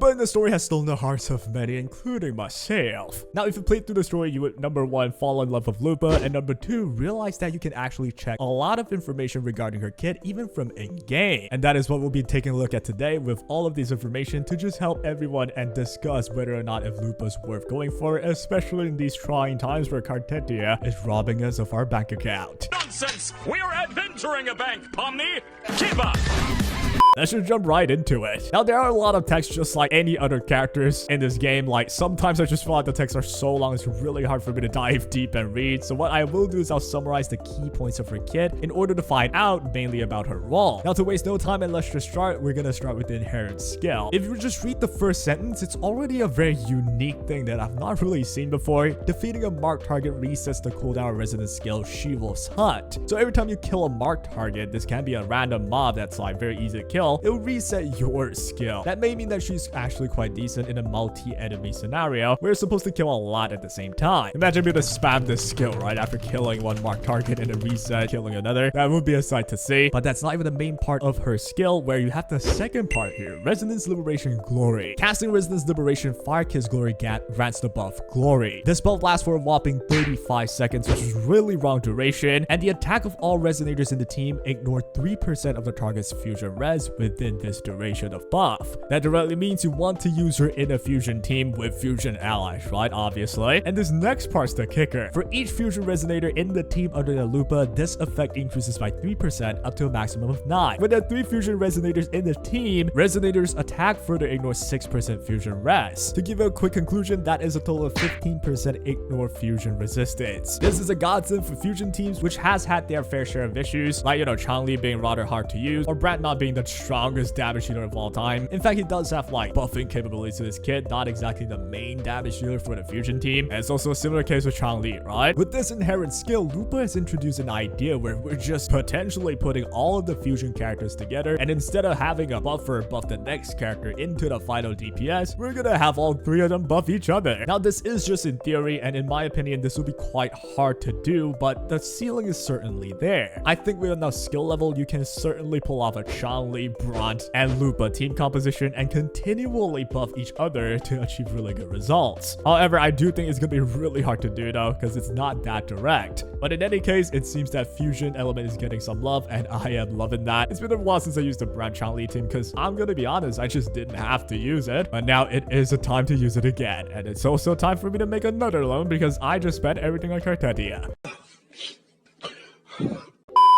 Lupa in the story has stolen the hearts of many, including myself. Now, if you played through the story, you would number 1, fall in love with Lupa, and number 2, realize that you can actually check a lot of information regarding her kit, even from in-game. And that is what we'll be taking a look at today, with all of this information to just help everyone and discuss whether or not if Lupa's worth going for, especially in these trying times where Cartethyia is robbing us of our bank account. Nonsense! We're adventuring a bank, Pomni! Keep up! Let's just jump right into it. Now, there are a lot of texts just like any other characters in this game. Like, sometimes I just feel like the texts are so long, it's really hard for me to dive deep and read. So what I will do is I'll summarize the key points of her kit in order to find out mainly about her role. Now, to waste no time and let's just start, we're gonna start with the inherent skill. If you just read the first sentence, it's already a very unique thing that I've not really seen before. Defeating a marked target resets the cooldown resident skill She-Wolf's Hunt. So every time you kill a marked target, this can be a random mob that's like very easy to kill, it'll reset your skill. That may mean that she's actually quite decent in a multi-enemy scenario where you're supposed to kill a lot at the same time. Imagine being able to spam this skill right after killing one marked target and then reset killing another. That would be a sight to see. But that's not even the main part of her skill, where you have the second part here, Resonance Liberation Glory. Casting Resonance Liberation Fire Kiss Glory grants the buff Glory. This buff lasts for a whopping 35 seconds, which is really long duration, and the attack of all resonators in the team ignore 3% of the target's fusion res within this duration of buff. That directly means you want to use her in a fusion team with fusion allies, right? Obviously. And this next part's the kicker. For each fusion resonator in the team under the Lupa, this effect increases by 3% up to a maximum of 9. With the 3 fusion resonators in the team, resonators attack further ignores 6% fusion res. To give you a quick conclusion, that is a total of 15% ignore fusion resistance. This is a godsend for fusion teams, which has had their fair share of issues, like, Changli being rather hard to use, or Brant not being the strongest damage dealer of all time. In fact, he does have like buffing capabilities to this kit, not exactly the main damage dealer for the fusion team. And it's also a similar case with Changli, right? With this inherent skill, Lupa has introduced an idea where we're just potentially putting all of the fusion characters together, and instead of having a buffer buff the next character into the final DPS, we're gonna have all 3 of them buff each other. Now, this is just in theory, and in my opinion, this will be quite hard to do, but the ceiling is certainly there. I think with enough skill level, you can certainly pull off a Changli, Brant, and Lupa team composition and continually buff each other to achieve really good results. However, I do think it's gonna be really hard to do though, because it's not that direct. But in any case, it seems that fusion element is getting some love, and I am loving that. It's been a while since I used the Brant Changli team, because I'm gonna be honest, I just didn't have to use it. But now it is a time to use it again, and it's also time for me to make another loan because I just spent everything on Cartethyia.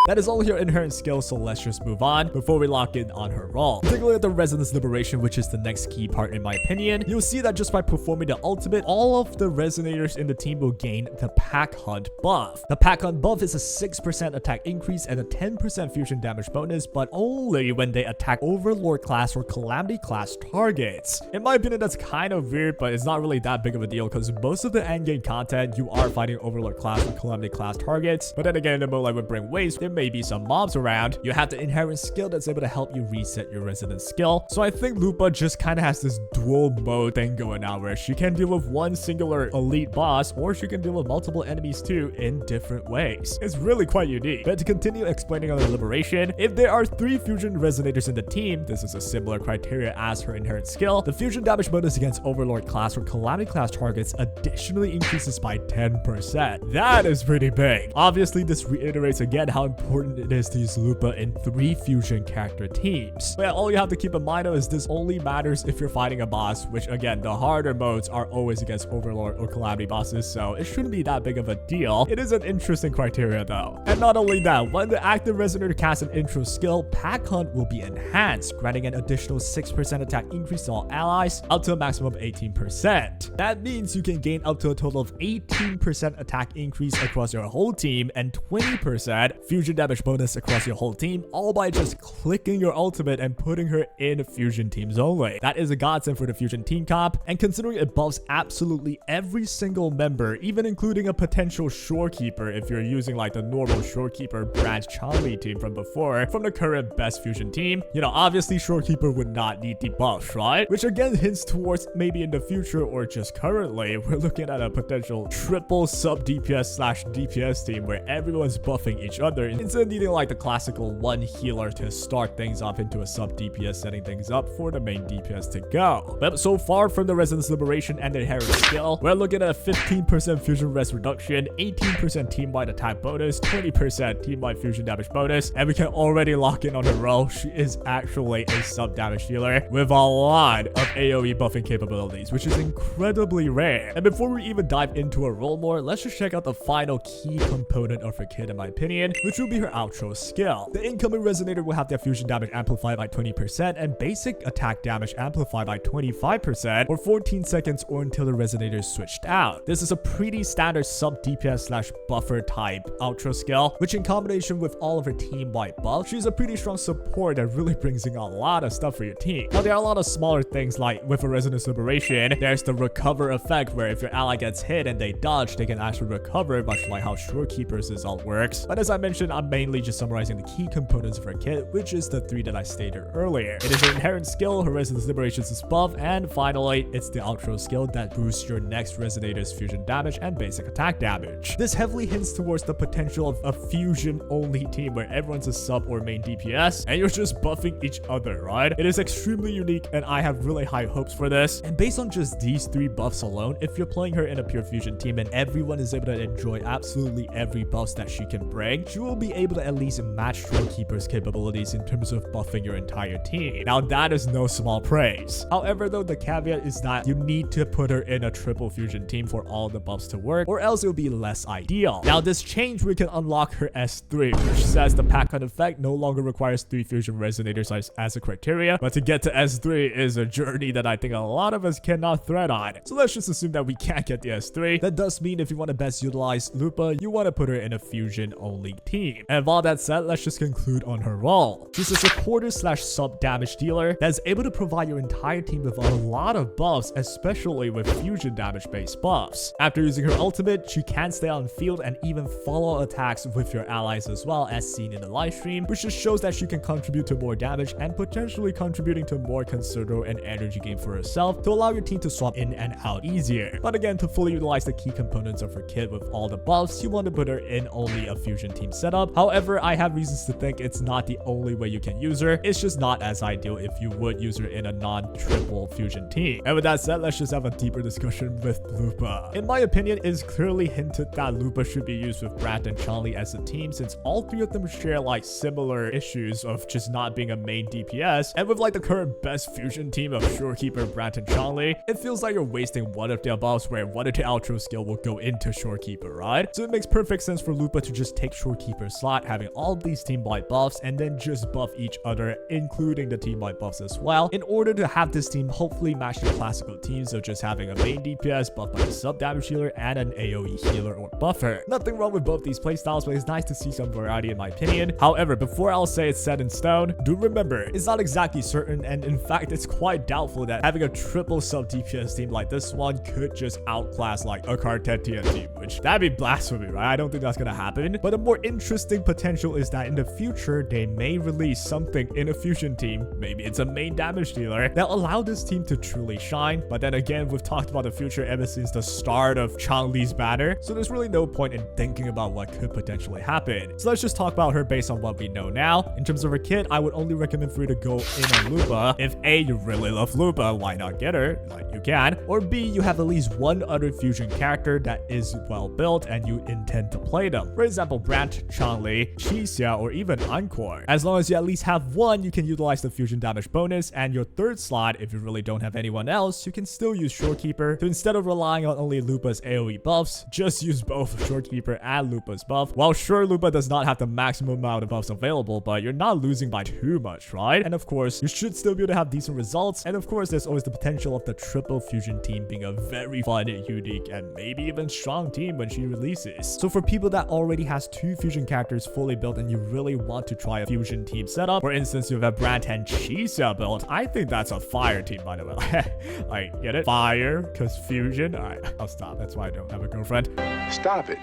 That is all her inherent skills, so let's just move on before we lock in on her role. Take a look at the Resonance Liberation, which is the next key part in my opinion. You'll see that just by performing the ultimate, all of the resonators in the team will gain the Pack Hunt buff. The Pack Hunt buff is a 6% attack increase and a 10% fusion damage bonus, but only when they attack Overlord class or Calamity class targets. In my opinion, that's kind of weird, but it's not really that big of a deal because most of the endgame content, you are fighting Overlord class or Calamity class targets. But then again, in the mode like with Bring Waves, there may be some mobs around. You have the inherent skill that's able to help you reset your resonance skill. So I think Lupa just kind of has this dual mode thing going on where she can deal with one singular elite boss, or she can deal with multiple enemies too in different ways. It's really quite unique. But to continue explaining on the liberation, if there are 3 fusion resonators in the team, this is a similar criteria as her inherent skill. The fusion damage bonus against Overlord class or Calamity class targets additionally increases by 10%. That is pretty big. Obviously, this reiterates again how important it is to use Lupa in 3 fusion character teams. But all you have to keep in mind though is this only matters if you're fighting a boss, which again, the harder modes are always against Overlord or Calamity bosses, so it shouldn't be that big of a deal. It is an interesting criteria though. And not only that, when the active resonator casts an intro skill, Pack Hunt will be enhanced, granting an additional 6% attack increase to all allies, up to a maximum of 18%. That means you can gain up to a total of 18% attack increase across your whole team and 20% fusion damage bonus across your whole team, all by just clicking your ultimate and putting her in fusion teams only. That is a godsend for the fusion team comp, and considering it buffs absolutely every single member, even including a potential shorekeeper if you're using like the normal shorekeeper Brant Changli team from before, from the current best fusion team, obviously shorekeeper would not need the buffs, right? Which again hints towards maybe in the future or just currently, we're looking at a potential triple sub DPS / DPS team where everyone's buffing each other instead of needing like the classical one healer to start things off into a sub DPS, setting things up for the main DPS to go. But so far from the Resonance Liberation and the Inherent skill, we're looking at a 15% fusion res reduction, 18% team-wide attack bonus, 20% team-wide fusion damage bonus, and we can already lock in on her role. She is actually a sub damage healer with a lot of AoE buffing capabilities, which is incredibly rare. And before we even dive into her role more, let's just check out the final key component of her kit in my opinion, which will be her outro skill. The incoming resonator will have their fusion damage amplified by 20% and basic attack damage amplified by 25% for 14 seconds or until the resonator is switched out. This is a pretty standard sub DPS slash buffer type outro skill, which in combination with all of her team-wide buffs, she's a pretty strong support that really brings in a lot of stuff for your team. Now there are a lot of smaller things like with a Resonance Liberation, there's the recover effect where if your ally gets hit and they dodge, they can actually recover, much like how Shorekeeper's ult works. But as I mentioned, I'm mainly just summarizing the key components of her kit, which is the 3 that I stated earlier. It is her inherent skill, her Resonance Liberations is buff, and finally, it's the outro skill that boosts your next resonator's fusion damage and basic attack damage. This heavily hints towards the potential of a fusion-only team where everyone's a sub or main DPS, and you're just buffing each other, right? It is extremely unique, and I have really high hopes for this. And based on just these 3 buffs alone, if you're playing her in a pure fusion team and everyone is able to enjoy absolutely every buff that she can bring, she will be able to at least match Shorekeeper's capabilities in terms of buffing your entire team. Now that is no small praise. However though, the caveat is that you need to put her in a triple fusion team for all the buffs to work, or else it will be less ideal. Now this change, we can unlock her S3, which says the pack hunt effect no longer requires 3 fusion resonators as a criteria, but to get to S3 is a journey that I think a lot of us cannot thread on. So let's just assume that we can't get the S3. That does mean if you want to best utilize Lupa, you want to put her in a fusion only team. And with all that said, let's just conclude on her role. She's a supporter slash sub damage dealer that's able to provide your entire team with a lot of buffs, especially with fusion damage based buffs. After using her ultimate, she can stay on field and even follow attacks with your allies as well, as seen in the live stream, which just shows that she can contribute to more damage and potentially contributing to more considerable and energy gain for herself to allow your team to swap in and out easier. But again, to fully utilize the key components of her kit with all the buffs, you want to put her in only a fusion team setup. However, I have reasons to think it's not the only way you can use her. It's just not as ideal if you would use her in a non-triple fusion team. And with that said, let's just have a deeper discussion with Lupa. In my opinion, it is clearly hinted that Lupa should be used with Brant and Changli as a team, since all 3 of them share like similar issues of just not being a main DPS. And with like the current best fusion team of Shorekeeper, Brant, and Changli, it feels like you're wasting one of their buffs where one of the outro skill will go into Shorekeeper, right? So it makes perfect sense for Lupa to just take Shorekeeper's slot, having all of these team-wide buffs, and then just buff each other, including the team-wide buffs as well, in order to have this team hopefully match the classical teams of just having a main DPS buffed by a sub damage healer and an AoE healer or buffer. Nothing wrong with both these playstyles, but it's nice to see some variety in my opinion. However, before I'll say it's set in stone, do remember, it's not exactly certain, and in fact, it's quite doubtful that having a triple sub DPS team like this one could just outclass like a cartethyia team, which that'd be blasphemy, right? I don't think that's gonna happen. But a more interesting potential is that in the future, they may release something in a fusion team, maybe it's a main damage dealer, that allow this team to truly shine. But then again, we've talked about the future ever since the start of Changli's banner, so there's really no point in thinking about what could potentially happen. So let's just talk about her based on what we know now. In terms of her kit, I would only recommend for you to go in on Lupa. If A, you really love Lupa, why not get her? Like, you can. Or B, you have at least one other fusion character that is well built and you intend to play them. For example, Brant, Changli, Xixia, or even Encore. As long as you at least have one, you can utilize the fusion damage bonus, and your third slot, if you really don't have anyone else, you can still use Shorekeeper. So instead of relying on only Lupa's AoE buffs, just use both Shorekeeper and Lupa's buff. While sure, Lupa does not have the maximum amount of buffs available, but you're not losing by too much, right? And of course, you should still be able to have decent results. And of course, there's always the potential of the triple fusion team being a very fun, unique, and maybe even strong team when she releases. So for people that already has 2 fusion characters fully built and you really want to try a fusion team setup, for instance, you have Brant and Xixia built, I think that's a fire team, by the way. Like, get it? Fire, because fusion? Alright, I'll stop. That's why I don't have a girlfriend. Stop it.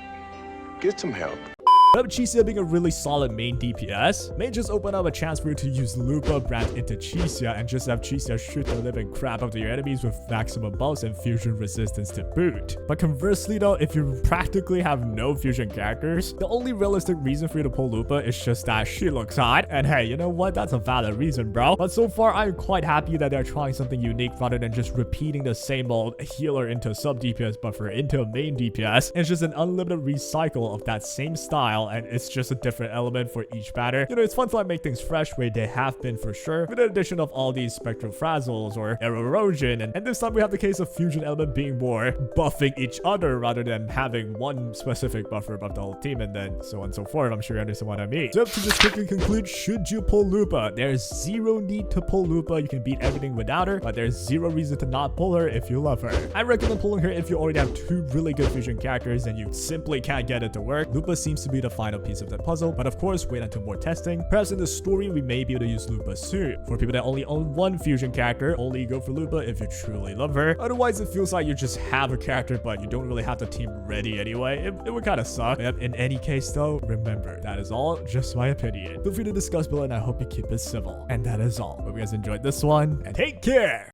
Get some help. But Cheesia being a really solid main DPS may just open up a chance for you to use Lupa brand into Cheesia and just have Cheesia shoot the living crap out of your enemies with maximum buffs and fusion resistance to boot. But conversely though, if you practically have no fusion characters, the only realistic reason for you to pull Lupa is just that she looks hot. And hey, you know what? That's a valid reason, bro. But so far, I'm quite happy that they're trying something unique rather than just repeating the same old healer into sub DPS buffer into a main DPS. It's just an unlimited recycle of that same style, and it's just a different element for each banner. You know, it's fun to like make things fresh where they have been for sure, with the addition of all these spectral frazzles or air erosion, and this time we have the case of fusion element being more buffing each other rather than having one specific buffer above the whole team, and then so on and so forth. I'm sure you understand what I mean. So to just quickly conclude, should you pull Lupa? There's zero need to pull Lupa. You can beat everything without her, but there's zero reason to not pull her if you love her. I recommend pulling her if you already have two really good fusion characters and you simply can't get it to work. Lupa seems to be the final piece of the puzzle, but of course wait until more testing. Perhaps in the story we may be able to use Lupa soon. For people that only own one fusion character, only go for Lupa if you truly love her. Otherwise it feels like you just have a character but you don't really have the team ready anyway. It would kind of suck. But in any case though, remember, that is all just my opinion. Feel free to discuss below and I hope you keep it civil. And that is all. Hope you guys enjoyed this one and take care!